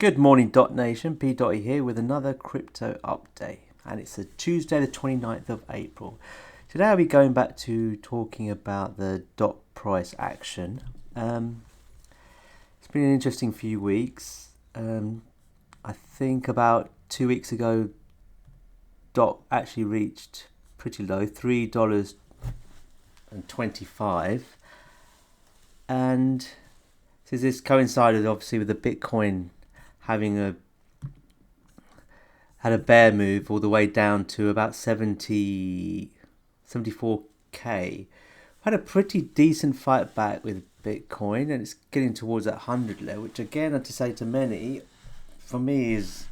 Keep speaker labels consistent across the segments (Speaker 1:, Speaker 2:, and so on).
Speaker 1: Good morning, Dot Nation. P. Dotty here with another crypto update, and it's a Tuesday, the 29th of April. Today I'll be going back to talking about the dot price action. It's been an interesting few weeks. I think about 2 weeks ago, dot actually reached pretty low, $3.25, and since this coincided obviously with the Bitcoin having had a bear move all the way down to about 74k. Had a pretty decent fight back with Bitcoin, and it's getting towards that 100 level, which again, I have to say to many, for me is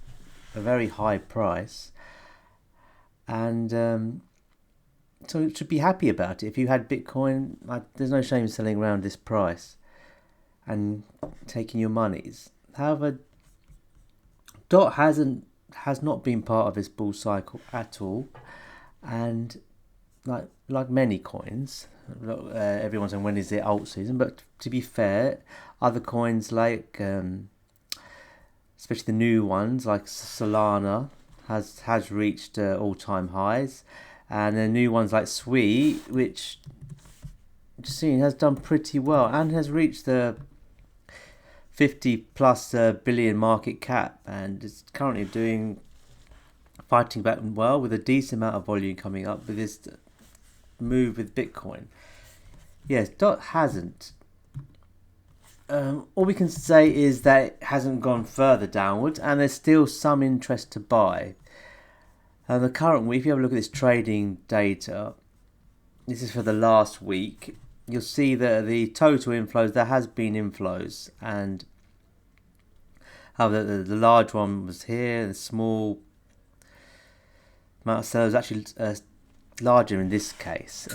Speaker 1: a very high price, and so you should be happy about it. If you had Bitcoin, there's no shame in selling around this price and taking your monies. However, dot has not been part of this bull cycle at all, and like many coins, everyone's saying when is it alt season? But to be fair, other coins like especially the new ones like Solana has reached all-time highs, and the new ones like Sui, which has done pretty well and has reached the 50 plus billion market cap, and it's currently fighting back well with a decent amount of volume coming up with this move with Bitcoin. Yes, dot hasn't. All we can say is that it hasn't gone further downwards, and there's still some interest to buy. And the current week, if you have a look at this trading data, this is for the last week, you'll see that the total inflows, there has been inflows, and how the large one was here, the small amount of sellers actually larger in this case.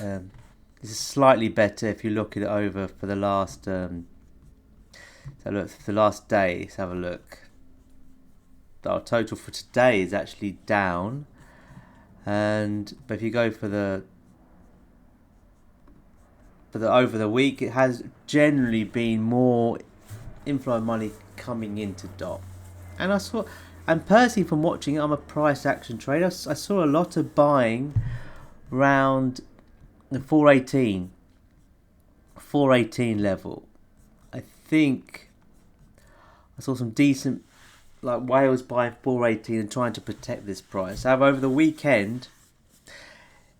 Speaker 1: This is slightly better if you look at it over for the last the last day. Let's have a look. Our total for today is actually down, but if you go for the over the week, it has generally been more inflow of money coming into dot. And personally, from watching it, I'm a price action trader. I saw a lot of buying around the 418 level. I think I saw some decent whales buying 418 and trying to protect this price. However, over the weekend,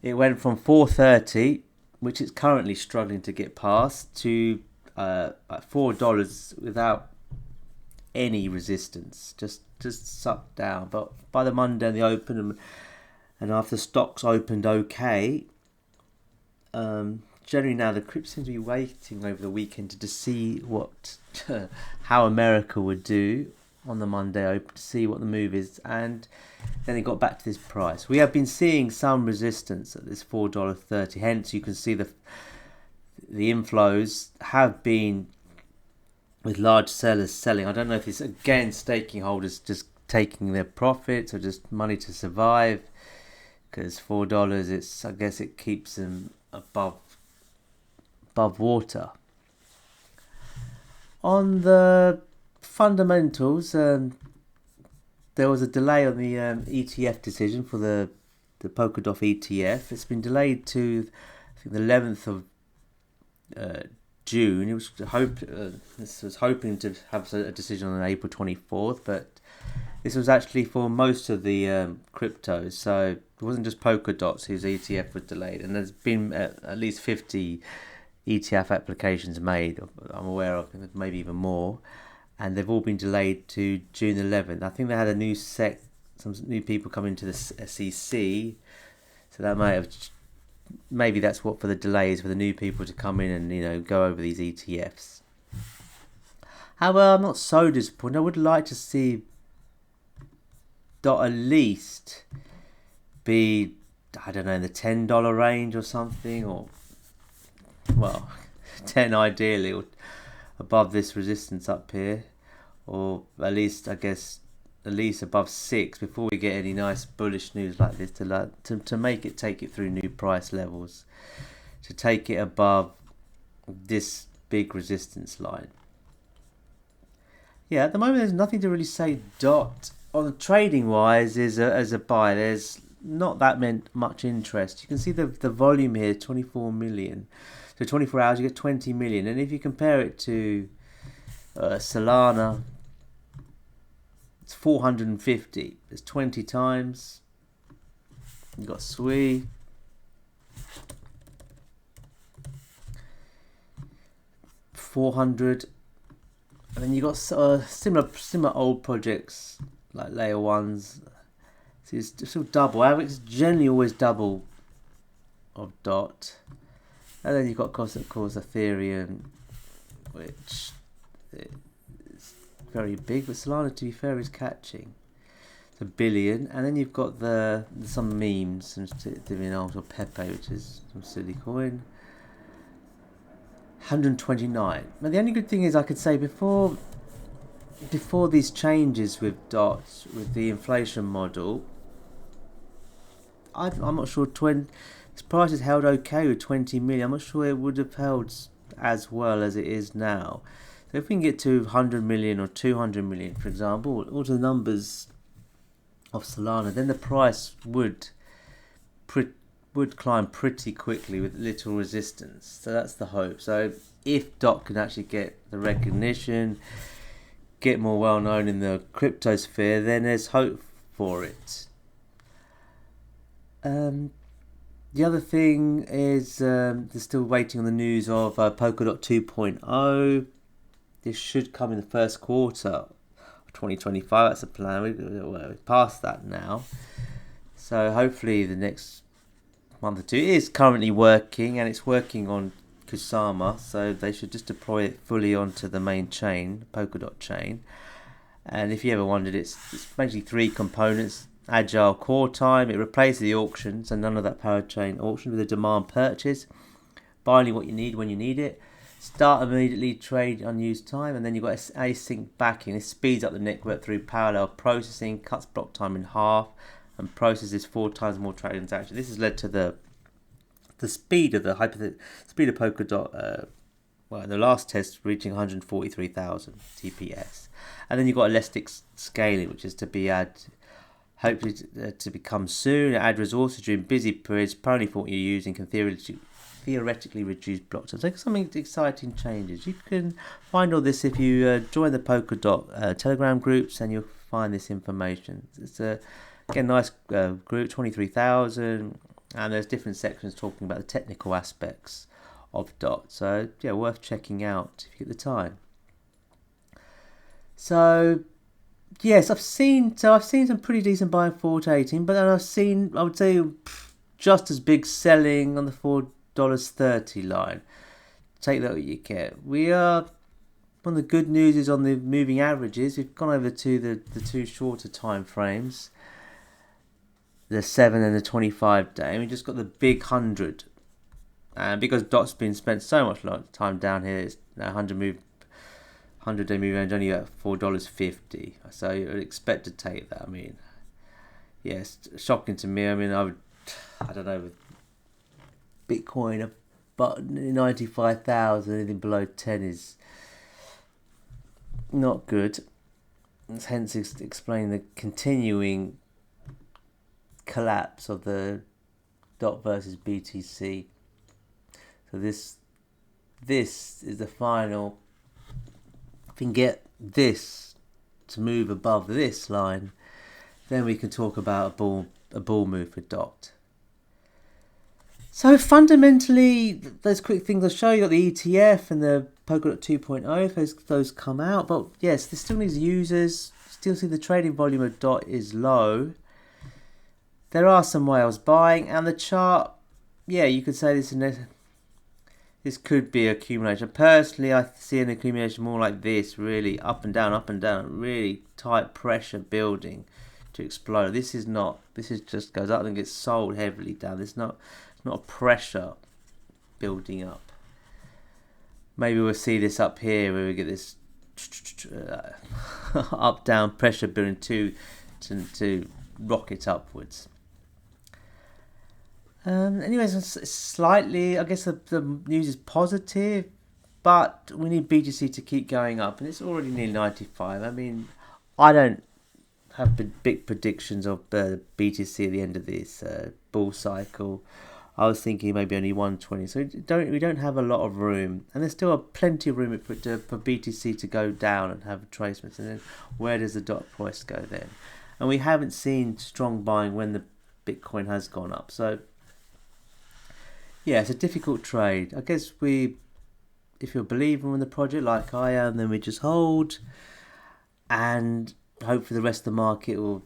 Speaker 1: it went from 430, which it's currently struggling to get past, to $4 without any resistance, just sucked down. But by the Monday, the open, and after stocks opened okay, generally now the crypto seems to be waiting over the weekend to see how America would do on the Monday open, to see what the move is, and then it got back to this price. We have been seeing some resistance at this $4.30. Hence, you can see the inflows have been with large sellers selling. I don't know if it's again staking holders just taking their profits or just money to survive, because $4, I guess it keeps them above water. On the fundamentals, there was a delay on the ETF decision for the Polkadot ETF. It's been delayed to, I think, the 11th of June. This was hoping to have a decision on April 24th, but this was actually for most of the cryptos. So it wasn't just Polkadot whose ETF was delayed, and there's been at least 50 ETF applications made, I'm aware of, maybe even more, and they've all been delayed to June 11th. I think they had some new people come into the SEC, so that maybe that's what for the delays, for the new people to come in and go over these ETFs. However, I'm not so disappointed. I would like to see dot at least be, I don't know, in the $10 range or something, or 10 ideally, or above this resistance up here, or at least above 6 before we get any nice bullish news like this to make it take it through new price levels, to take it above this big resistance line. Yeah, at the moment there's nothing to really say dot on trading wise is as a buy. There's not that much interest. You can see the volume here, 24 million. So 24 hours you get 20 million, and if you compare it to Solana, it's 450. There's 20 times. You got Sui. $400, and then you got similar old projects like layer ones. So it's still double. Average is generally always double of dot, and then you've got of course Ethereum, which is very big, but Solana, to be fair, is catching. It's 1 billion, and then you've got some memes, some or Pepe, which is some silly coin. 129. But the only good thing is I could say before these changes with dots, with the inflation model, I'm not sure its price is held okay with 20 million. I'm not sure it would have held as well as it is now. So if we can get to 100 million or 200 million, for example, all the numbers of Solana, then the price would climb pretty quickly with little resistance. So that's the hope. So if DOT can actually get the recognition, get more well known in the crypto sphere, then there's hope for it. The other thing is they're still waiting on the news of Polkadot 2.0. This should come in the first quarter of 2025. That's the plan. We're past that now. So hopefully the next month or two. It is currently working, and it's working on Kusama, so they should just deploy it fully onto the main chain, Polkadot chain. And if you ever wondered, it's basically 3 components. Agile core time, it replaces the auction, so none of that parachain auction, with a demand purchase, buying what you need when you need it, start immediately, trade unused time, and then you've got async backing. This speeds up the network through parallel processing, cuts block time in half, and processes 4 times more transactions. This has led to the speed of speed of Polkadot. The last test reaching 143,000 TPS, and then you've got elastic scaling, which is to be hopefully to become soon. Add resources during busy periods. Apparently, for what you're using can theoretically reduce block time. So something exciting changes. You can find all this if you join the Polkadot Telegram groups, and you'll find this information. It's a nice group, 23,000, and there's different sections talking about the technical aspects of DOT. So yeah, worth checking out if you get the time. So yes, I've seen some pretty decent buying forward to 18, but then I would say, just as big selling on the $4.30 line. Take that what you get. We are, one of the good news is on the moving averages. We've gone over to the 2 shorter time frames, the 7 and the 25 day, and we just got the big 100. And because DOT's been spent so much time down here, it's 100-day moving average only at $4.50. So you'd expect to take that. I mean, yes, shocking to me. I mean, I don't know, with Bitcoin, but 95,000, anything below 10 is not good. Hence, explaining the continuing collapse of the DOT versus BTC. So this is the final. If we can get this to move above this line, then we can talk about a bull move for DOT. So fundamentally, those quick things I'll show you, got the ETF and the Polkadot 2.0, if those come out. But yes, there still needs users. Still see the trading volume of DOT is low. There are some whales buying, and the chart, yeah, you could say this could be accumulation. Personally, I see an accumulation more like this, really up and down, really tight pressure building to explode. This is just goes up and gets sold heavily down. It's not a pressure building up. Maybe we'll see this up here where we get this up down pressure building to rocket upwards. Anyways, slightly, I guess the news is positive, but we need BTC to keep going up, and it's already near 95. I mean, I don't have big predictions of BTC at the end of this bull cycle. I was thinking maybe only 120. So we don't have a lot of room, and there's still plenty of room for BTC to go down and have retracements. And then where does the dot price go then? And we haven't seen strong buying when the Bitcoin has gone up. So yeah, it's a difficult trade. I guess if you're a believer in the project like I am, then we just hold and hopefully the rest of the market will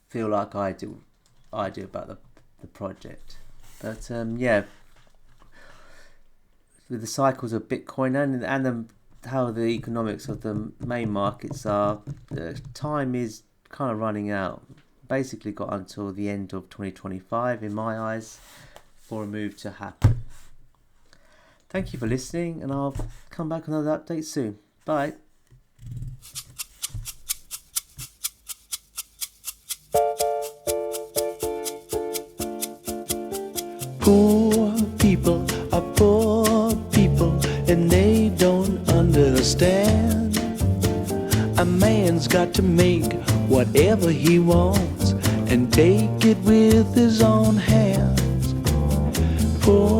Speaker 1: feel like I do about the project. But yeah, with the cycles of Bitcoin and how the economics of the main markets are, the time is kind of running out. Basically got until the end of 2025 in my eyes for a move to happen. Thank you for listening, and I'll come back with another update soon. Bye.
Speaker 2: Poor people are poor people, and they don't understand. A man's got to make whatever he wants and take it with his own hands. Poor